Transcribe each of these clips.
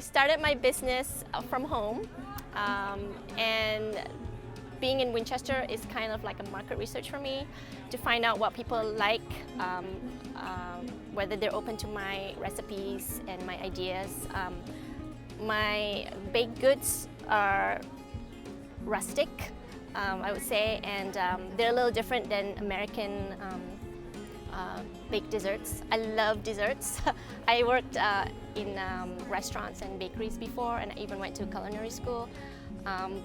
started my business from home, and being in Winchester is kind of like a market research for me to find out what people like, whether they're open to my recipes and my ideas. My baked goods are rustic, I would say, and they're a little different than American baked desserts. I love desserts. I worked in restaurants and bakeries before, and I even went to culinary school,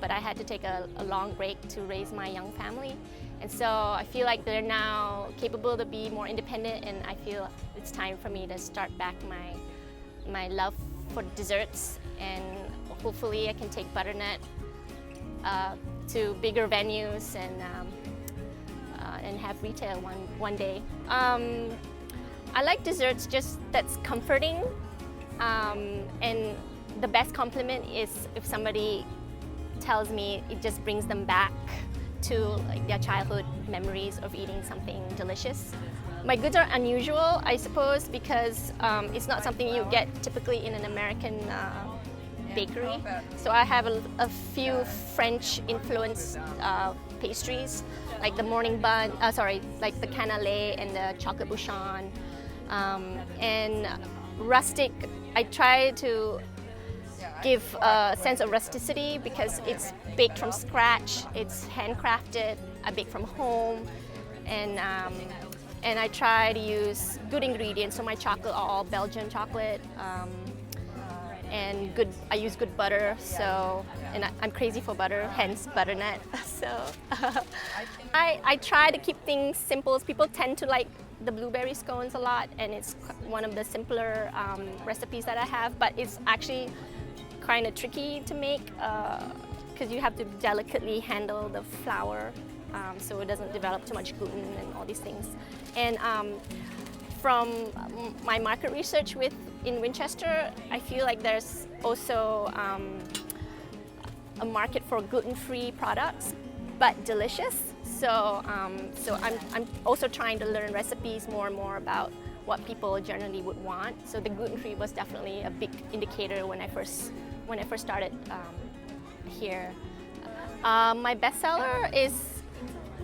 but I had to take a long break to raise my young family. And so I feel like they're now capable to be more independent, and I feel it's time for me to start back my love for desserts, and hopefully I can take Butternut to bigger venues and have retail one day. I like desserts just that's comforting, and the best compliment is if somebody tells me it just brings them back to like their childhood memories of eating something delicious. My goods are unusual, I suppose, because it's not something you get typically in an American bakery. So I have a few French-influenced pastries, like the morning bun, like the cannelé and the chocolate bouchon. And rustic, I try to give a sense of rusticity because it's baked from scratch, it's handcrafted, I bake from home, and I try to use good ingredients. So my chocolate are all Belgian chocolate, and I use good butter. So, and I'm crazy for butter, hence Butternut. So I try to keep things simple. People tend to like the blueberry scones a lot, and it's one of the simpler recipes that I have, but it's actually kind of tricky to make because you have to delicately handle the flour so it doesn't develop too much gluten and all these things. And from my market research in Winchester, I feel like there's also a market for gluten-free products, but delicious. So I'm also trying to learn recipes more and more about what people generally would want. So the gluten-free was definitely a big indicator when I first started here. My bestseller is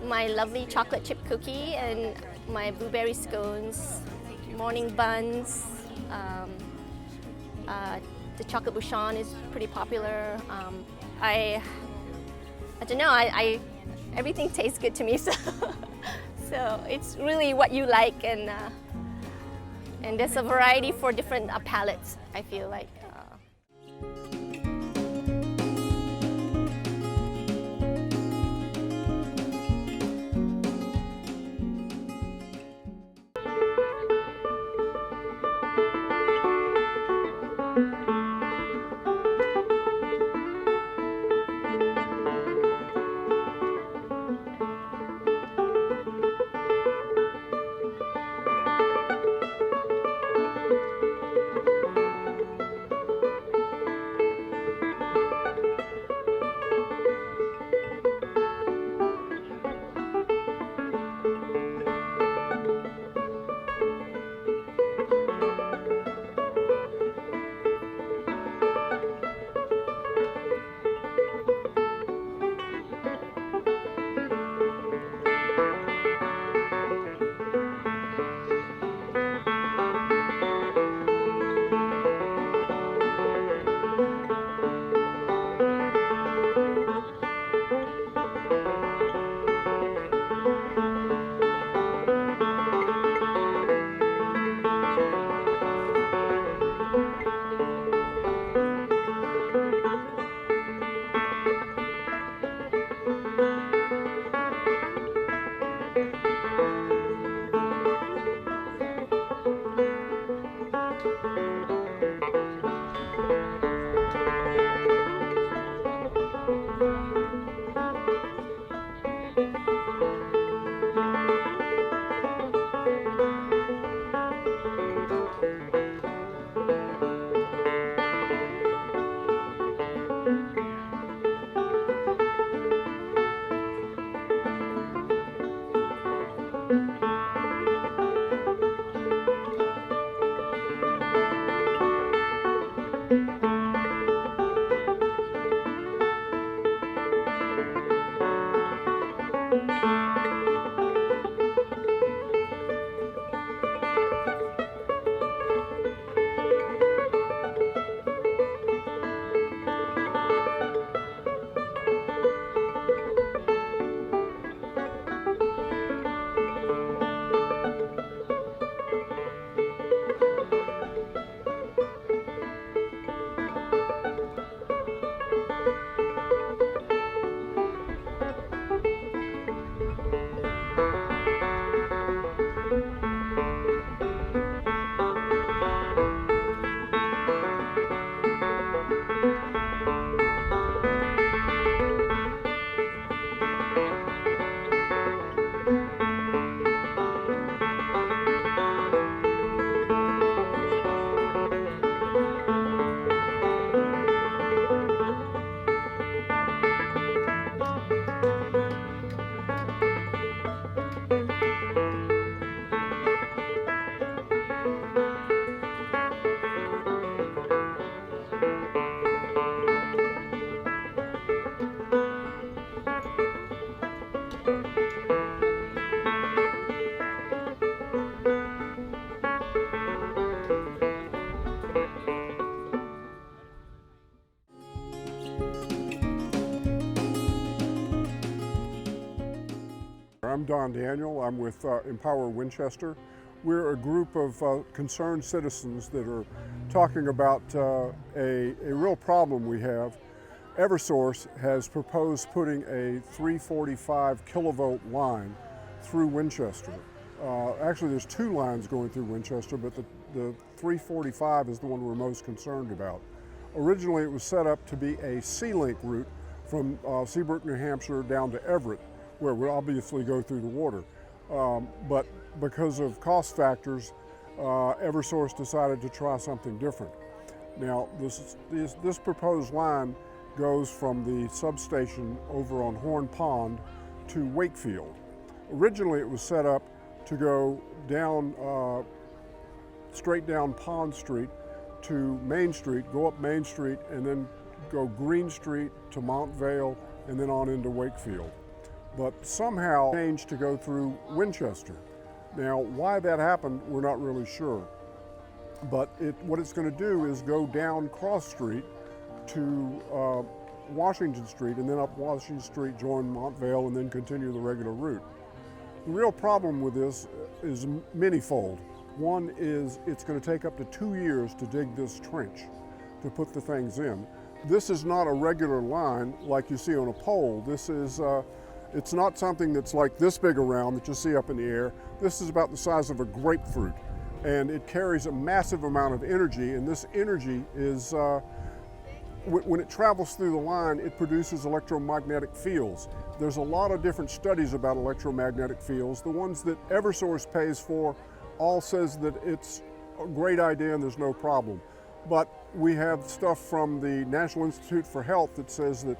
my lovely chocolate chip cookie and my blueberry scones, morning buns. The chocolate bouchon is pretty popular. I don't know. Everything tastes good to me, so it's really what you like, and there's a variety for different palates, I feel like. I'm Don Daniel. I'm with EmpowerWinchester. We're a group of concerned citizens that are talking about a real problem we have. Eversource has proposed putting a 345 kilovolt line through Winchester. Actually, there's two lines going through Winchester, but the 345 is the one we're most concerned about. Originally, it was set up to be a sea-link route from Seabrook, New Hampshire down to Everett, where we obviously go through the water. But because of cost factors, Eversource decided to try something different. Now, this proposed line goes from the substation over on Horn Pond to Wakefield. Originally, it was set up to go down, straight down Pond Street to Main Street, go up Main Street, and then go Green Street to Montvale, and then on into Wakefield. But somehow changed to go through Winchester. Now, why that happened, we're not really sure. But what it's going to do is go down Cross Street to Washington Street, and then up Washington Street, join Montvale, and then continue the regular route. The real problem with this is manyfold. One is it's going to take up to 2 years to dig this trench to put the things in. This is not a regular line like you see on a pole. This is it's not something that's like this big around that you see up in the air. This is about the size of a grapefruit, and it carries a massive amount of energy, and this energy is, when it travels through the line, it produces electromagnetic fields. There's a lot of different studies about electromagnetic fields. The ones that Eversource pays for all says that it's a great idea and there's no problem. But we have stuff from the National Institute for Health that says that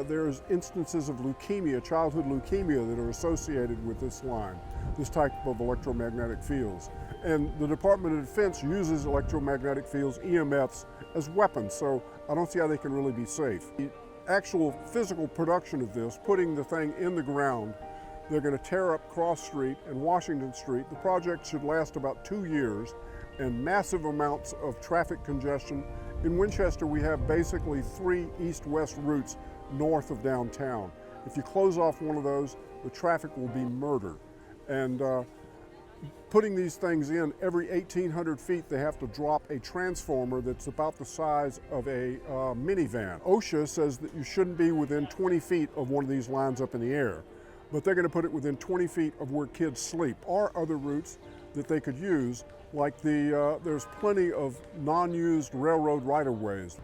there's instances of leukemia, childhood leukemia, that are associated with this line, this type of electromagnetic fields. And the Department of Defense uses electromagnetic fields, EMFs, as weapons, so I don't see how they can really be safe. The actual physical production of this, putting the thing in the ground, they're going to tear up Cross Street and Washington Street. The project should last about 2 years, and massive amounts of traffic congestion. In Winchester, we have basically 3 east-west routes north of downtown. If you close off one of those, the traffic will be murder. And putting these things in, every 1,800 feet, they have to drop a transformer that's about the size of a minivan. OSHA says that you shouldn't be within 20 feet of one of these lines up in the air, but they're going to put it within 20 feet of where kids sleep. Or other routes that they could use, like there's plenty of non-used railroad right-of-ways.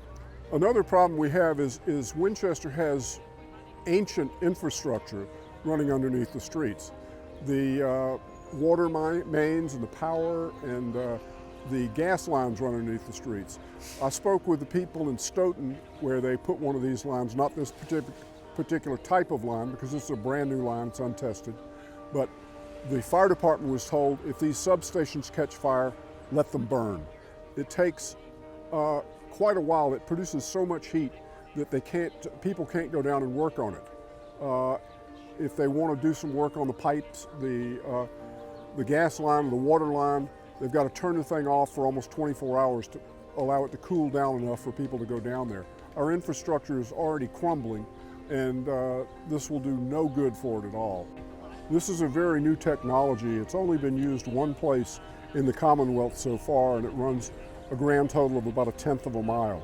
Another problem we have is Winchester has ancient infrastructure running underneath the streets. The water mains and the power and the gas lines run underneath the streets. I spoke with the people in Stoughton where they put one of these lines, not this particular type of line because it's a brand new line, it's untested, but the fire department was told if these substations catch fire, let them burn. It takes quite a while. It produces so much heat that people can't go down and work on it. if they want to do some work on the pipes, the gas line, the water line, they've got to turn the thing off for almost 24 hours to allow it to cool down enough for people to go down there. Our infrastructure is already crumbling, and this will do no good for it at all. This is a very new technology. It's only been used one place in the Commonwealth so far, and it runs a grand total of about 1/10 of a mile.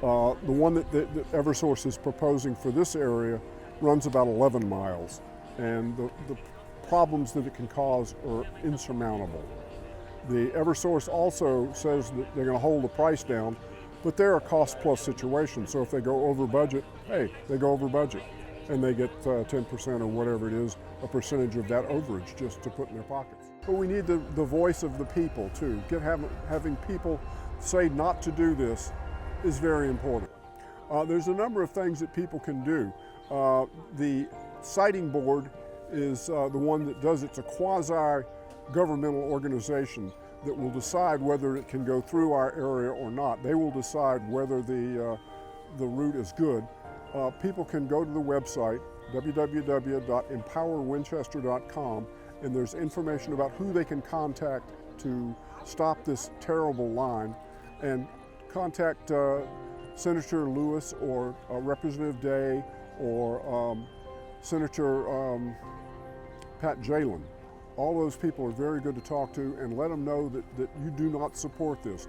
The one that Eversource is proposing for this area runs about 11 miles, and the problems that it can cause are insurmountable. The Eversource also says that they're going to hold the price down, but they're a cost-plus situation, so if they go over budget, hey, they go over budget, and they get 10% or whatever it is, a percentage of that overage just to put in their pockets. But we need the voice of the people too. Having people say not to do this is very important. There's a number of things that people can do. The siting board is the one that does, it's a quasi-governmental organization that will decide whether it can go through our area or not. They will decide whether the route is good. People can go to the website, www.EmpowerWinchester.com, and there's information about who they can contact to stop this terrible line, and contact Senator Lewis or Representative Day or Senator Pat Jalen. All those people are very good to talk to, and let them know that you do not support this.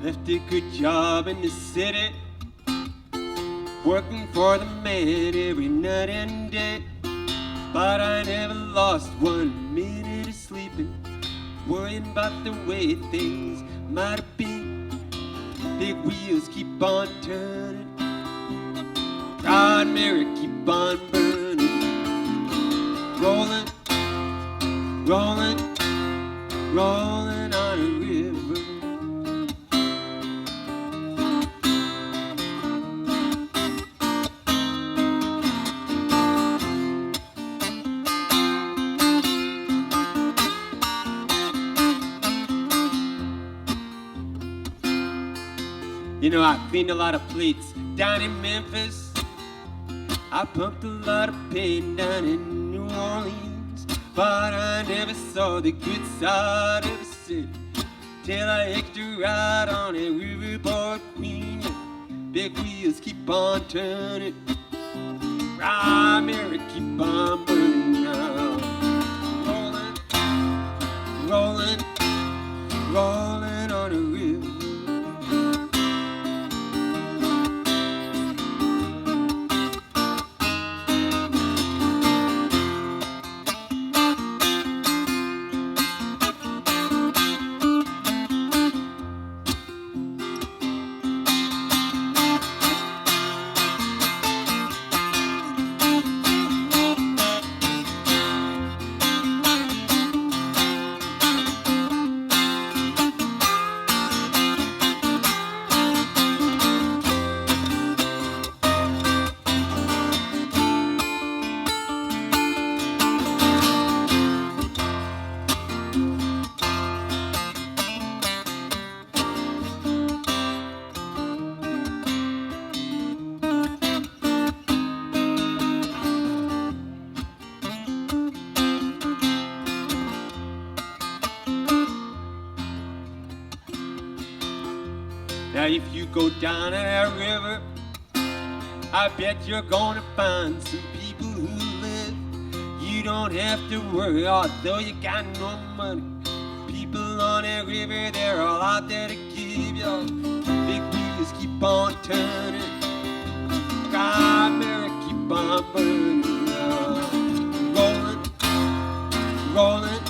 Left a good job in the city, working for the man every night and day. But I never lost 1 minute of sleeping, worrying about the way things might have been. Big wheels keep on turning, proud Mary keep on burning, rolling, rolling, rolling on a river. You know, I cleaned a lot of plates down in Memphis. I pumped a lot of pain down in New Orleans. But I never saw the good side of the city till I hitched a ride on a riverboard queen. Big wheels keep on turning, ride Mary keep on burning now. Rolling, rolling, rolling on a river. Now if you go down that river, I bet you're gonna find some people who live. You don't have to worry, although you got no money. People on that river, they're all out there to give you. Big wheels keep on turning, ride Mary keep on burning. Rolling, rolling,